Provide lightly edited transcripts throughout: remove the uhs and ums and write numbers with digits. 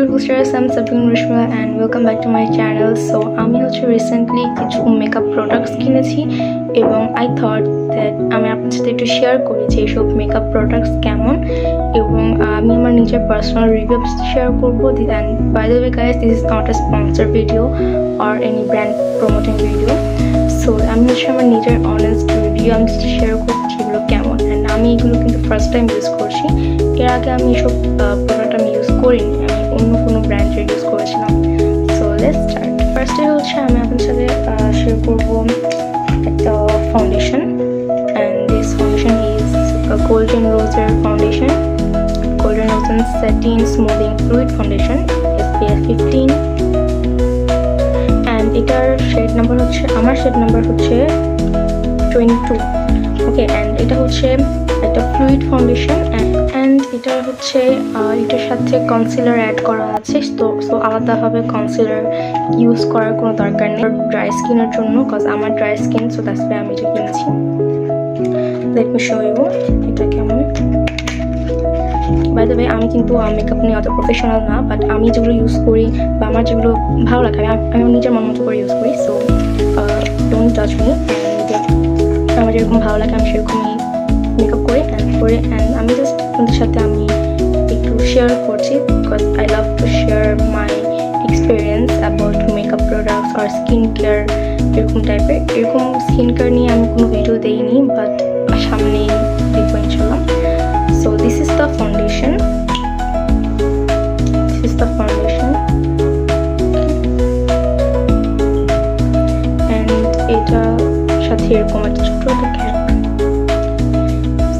Boosters, I'm Sabine Rishma and welcome back to my channel. So আমি হচ্ছে recently কিছু makeup products কিনেছি এবং আই থট দ্যাট আমি আপনার সাথে একটু শেয়ার করি যে এইসব মেকআপ প্রোডাক্টস কেমন এবং আমি আমার নিজের পার্সোনাল রিভিউ শেয়ার করবো। And by the way guys, this is not a sponsor video or any brand promoting video. So আমি হচ্ছে আমার নিজের অনেস্ট রিভিউ আমি শেয়ার করছি এগুলো কেমন। অ্যান্ড আমি এগুলো কিন্তু ফার্স্ট টাইম ইউজ করছি, এর আগে আমি এসব প্রোডাক্ট আমি ইউজ করিনি, আমি অন্য কোনো ব্র্যান্ডের ইউজ করেছিলাম। So let's start. ফার্স্টে হচ্ছে আমি আপনার সাথে শেয়ার করবো একটা foundation, and this foundation is golden রোজের foundation, golden rose setting smoothing fluid foundation SPF 15। And এটার শেড নাম্বার হচ্ছে, আমার শেড নাম্বার হচ্ছে 22। ওকে, অ্যান্ড এটা হচ্ছে একটা ফ্লুইড ফাউন্ডেশন অ্যান্ড এটা হচ্ছে এটার সাথে কনসিলার অ্যাড করা আছে। সো আলাদাভাবে কনসিলার ইউজ করার কোনো দরকার নেই ড্রাই স্কিনের জন্য, কজ আমার dry skin, so that's why আমি এটা কিনেছি। লেট মি শো ইউ এটা কেমন। বাই দ্য ওয়ে, আমি কিন্তু মেকআপ নিয়ে অত প্রফেশনাল না, বাট আমি যেগুলো ইউজ করি বা আমার যেগুলো ভালো লাগে আমি নিজের মন মতো করে ইউজ করি। সো ডোন্ট জাজ মি, আমার যেরকম ভালো লাগে আমি সেরকমই মেকআপ করি অ্যান্ড আমি জাস্ট আপনাদের সাথে আমি একটু শেয়ার করছি, because I love to share my experience about makeup products আর স্কিন কেয়ার এরকম টাইপের। এরকম স্কিন কেয়ার নিয়ে আমি কোনো ভিডিও দিইনি, বাট সামনেই দেখবো ইনশাল্লাহ। So this is the foundation, and এটা সাথে এরকম একটা ছোট একটা ক্যাপ।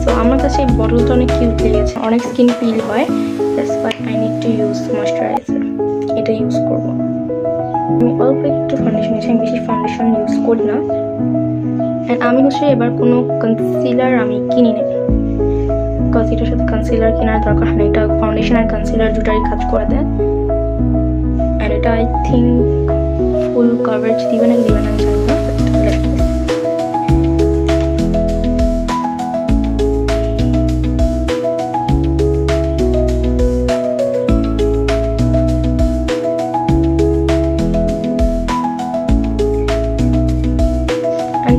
সো আমার কাছে এই বটলটা অনেক কিউট লেগেছে, অনেক স্কিন পিল হয়, that's why I need to use moisturiser, এটা ইউজ করবো। আমি অল্প একটু ফাউন্ডেশন নিয়েছি, আমি বেশি ফাউন্ডেশন ইউজ করি না। অ্যান্ড আমি হচ্ছে এবার কোনো কনসিলার আমি কিনি না, বিকজ এটার সাথে কনসিলার কেনার দরকার হয় না, এটা ফাউন্ডেশন আর কনসিলার দুটারই কাজ করে দেয়। অ্যান্ড এটা আই থিঙ্ক ফুল কভারেজ দিবে না আমি জানি না।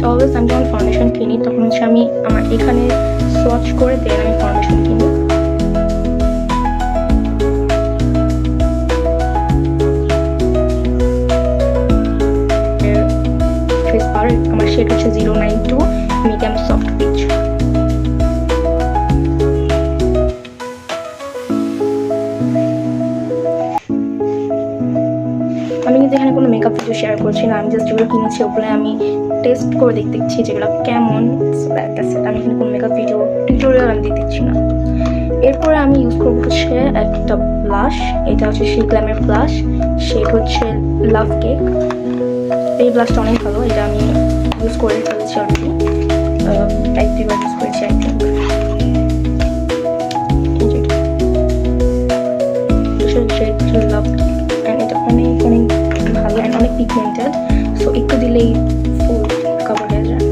অলওয়েজ আমি যখন ফাউন্ডেশন কিনি তখন হচ্ছে আমি আমার এখানে সোয়াচ করে দেন আমি ফাউন্ডেশন কিনি। ফেস পাউডার আমার শেড হচ্ছে 092 মিডিয়াম সফট পিচ। আমি কিন্তু এখানে কোনো মেকআপ ভিডিও শেয়ার করছি না, আমি জাস্ট যেগুলো কিনেছি ওগুলো আমি টেস্ট করে দেখতেছি যেগুলো কেমন। আমি এখানে কোনো মেকআপ ভিডিও টিউটোরিয়াল আমি দিয়ে দিচ্ছি না। এরপরে আমি ইউজ করবো হচ্ছে একটা ব্লাশ, এটা হচ্ছে সেই গ্ল্যামের ব্লাশ, শেড হচ্ছে লাভ কেক। এই ব্লাশটা অনেক ভালো, এটা আমি ইউজ করে ফেলেছি অলরেডি, এক দুইবার ইউজ করেছি I think. Love cake and এটা অনেক অনেক ভালো অ্যান্ড অনেক পিগমেন্টেড, সো একটু দিলেই ফুল কভার হয়ে যায়।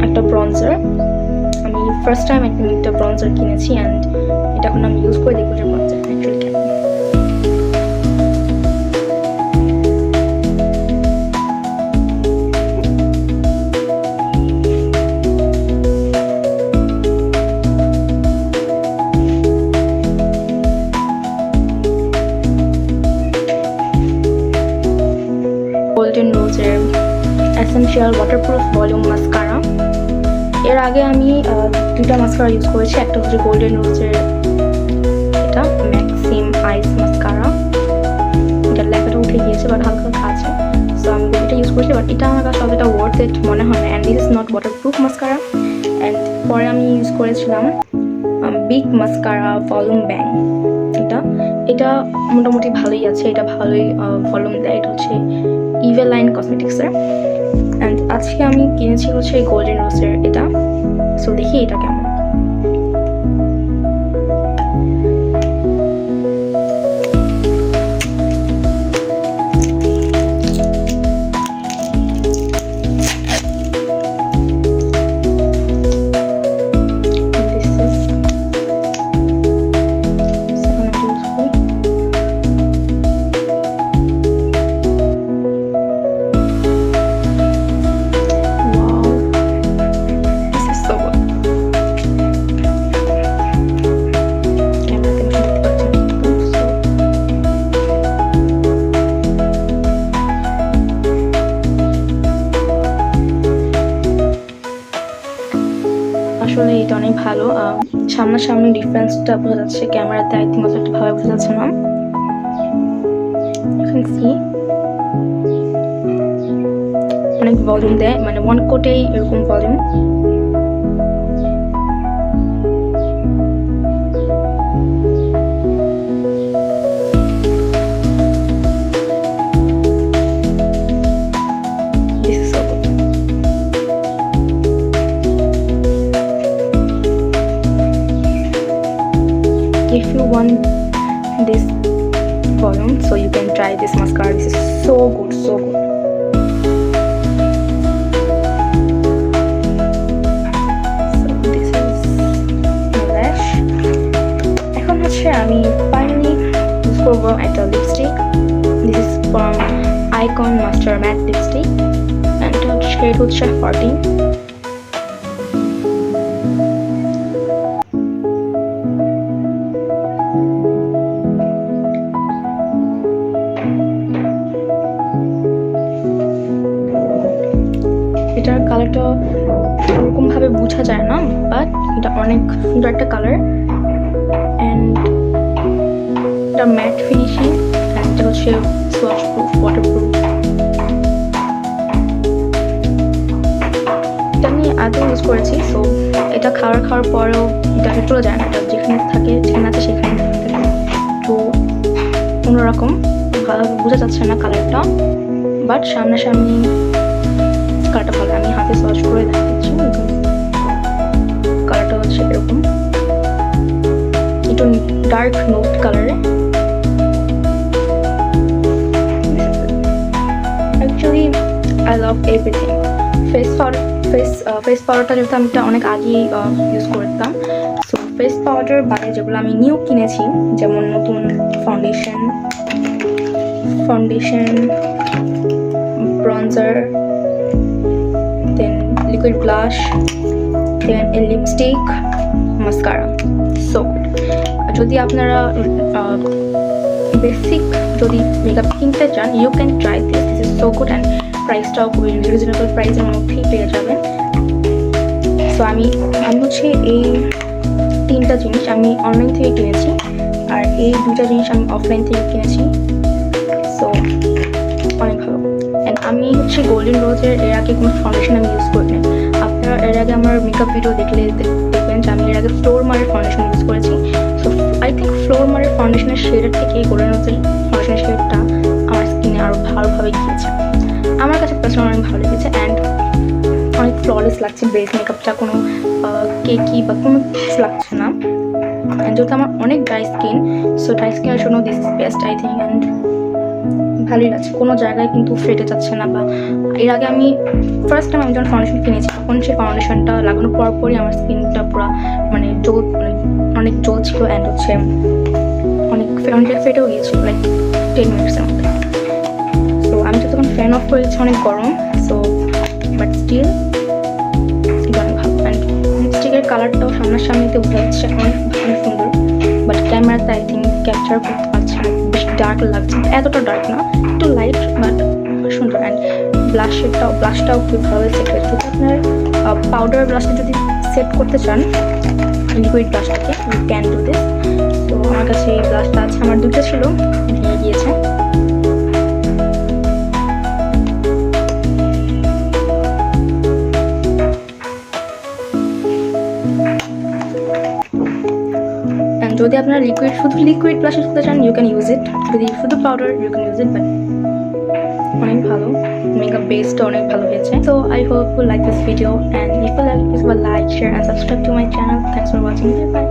একটা ব্রঞ্জার, আমি ফার্স্ট টাইম একটা ব্রঞ্জার কিনেছি অ্যান্ড এটা এখন আমি ইউজ করে দেখবো যে ব্রঞ্জার অ্যাকচুয়ালি কেমন। গোল্ডেন রোজের এসেনশিয়াল ওয়াটারপ্রুফ ভলিউম মাস্কারা। এর আগে আমি দুইটা মাস্কারা ইউজ করেছি, একটা হচ্ছে গোল্ডেন রোজের এটা ম্যাক্সিম আইস মাস্কারা, এটা লেখাটা উঠে গিয়েছে বাট হালকা হালকা আছে। সো আমি এটা ইউজ করেছি, বাট এটা আমার কাছে অতটা ওয়ার্থ ইট মনে হয় না, and this is not waterproof mascara. And পরে আমি ইউজ করেছিলাম বিগ মাস্কারা ভলিউম ব্যাং। এটা মোটামুটি ভালোই আছে, এটা ভালোই ভলিউম দেয়। এটা হচ্ছে ইভেলাইন কসমেটিক্সের। অ্যান্ড আজকে আমি কিনেছি হচ্ছে গোল্ডেন রোজের এটা। সো দেখি এটা কেমন। আসলে এটা অনেক ভালো। সামনাসামনি ডিফারেন্সটা বোঝা যাচ্ছে, ক্যামেরাতে আই থিঙ্ক অতটা ভাবে বোঝা যাচ্ছে না। অনেক ভলিউম দেয়, মানে ওয়ান কোটেই এরকম volume. If you want this volume, so you can try this mascara. This is so good, so good. So this is my lash. এখন হচ্ছে আমি finally use করবো একটা lipstick. This is from Icon Master Matte Lipstick, and shade হচ্ছে 14. এটার কালারটা ওরকম ভাবে বোঝা যায় না, বাট এটা অনেক সুন্দর একটা কালার। অ্যান্ড এটা ম্যাট ফিনিশিং, এটা হচ্ছে সোয়াচ প্রুফ, ওয়াটারপ্রুফ। এটা আমি আগে ইউজ করেছি, সো এটা খাওয়ার পরেও এটা চলে যায় না। এটা যেখানে থাকে, যেখানে আছে সেখানে থাকে। তো অন্যরকম ভালোভাবে বোঝা যাচ্ছে না কালারটা, বাট সামনাসামনি কালারটা ভালো। আমি হাতে সোয়াচ করে দেখাচ্ছি। কালারটা হচ্ছে এরকম, একটু ডার্ক নোট কালারে। Actually I love everything. Face পাউডারটা যেহেতু আমি অনেক আগেই ইউজ করতাম, সো ফেস পাউডার বাদে যেগুলো আমি নিউ কিনেছি, যেমন নতুন foundation, bronzer, then liquid blush, then a lipstick, mascara. So যদি আপনারা বেসিক যদি মেকআপ কিনতে চান, you can try this is so good. And প্রাইসটাও খুবই রিজনেবল প্রাইসের মধ্যেই পেয়ে যাবেন। সো আমি হচ্ছে এই 3টা জিনিস আমি অনলাইন থেকে কিনেছি, আর এই 2টা জিনিস আমি অফলাইন থেকে কিনেছি। সো অনেক ভালো। আমি হচ্ছে গোল্ডেন রোজের এর আগে কোনো ফাউন্ডেশন আমি ইউজ করিনি। আপনারা এর আগে আমার মেকআপ ভিডিও দেখলে দেখবেন যে আমি এর আগে ফ্লোর মারের ফাউন্ডেশন ইউজ করেছি। সো আই থিঙ্ক ফ্লোর মারের ফাউন্ডেশনের শেডের থেকে গোল্ডেন রোজের ফাউন্ডেশনের শেডটা আমার স্কিনে আরও ভালোভাবে গিয়েছে। আমার কাছে পার্সোনালি অনেক ভালো লেগেছে, অ্যান্ড অনেক ফ্ললেস লাগছে। বেস মেকআপটা কোনো কেকি বা কোনো কিছু লাগছে না। অ্যান্ড যেহেতু আমার অনেক ড্রাই স্কিন, সো ড্রাই স্কিনের জন্য this is best I think. And ভালোই লাগছে, কোনো জায়গায় কিন্তু ফেটে যাচ্ছে না। বা এর আগে আমি ফার্স্ট টাইম আমি যখন ফাউন্ডেশন কিনেছি, তখন সেই ফাউন্ডেশনটা লাগানোর পরপরই আমার স্কিনটা পুরো মানে অনেক জ্বলছিল, অ্যান্ড হচ্ছে অনেক ফেটেও গিয়েছিল লাইক 10 মিনিটসের মধ্যে। সো আমি তো তখন ফ্যান অফ করেছি, অনেক গরম। সো বাট স্টিল অনেক ভালো। অ্যান্ড লিপস্টিকের কালারটাও সামনাসামনিতে বোঝা যাচ্ছে অনেক সুন্দর, বাট ক্যামেরাতে আই থিঙ্ক ক্যাপচার করতে পারছে না, বেশ ডার্ক লাগছে। এতটা ডার্ক না, একটু লাইট, বাট সুন্দর। অ্যান্ড ব্লাশটাও খুব ভালো সেট হয়েছে। যদি আপনার পাউডার ব্লাশটা যদি সেট করতে চান, লিকুইড ব্লাশটাকে, ইউ ক্যান ডু দিস। তো আমার কাছে এই ব্লাশটা আছে, আমার 2টা ছিল, ভেঙে গিয়েছে। যদি আপনারা শুধু লিকুইড ব্লাশেস করতে চান ইউ ক্যান ইউজ ইট, যদি শুধু powder you can use it, but অনেক ভালো, মেকআপ বেসটা অনেক ভালো হয়েছে। So I hope you like this video, and if you like, please like, share and subscribe to my channel. Thanks for watching. Bye.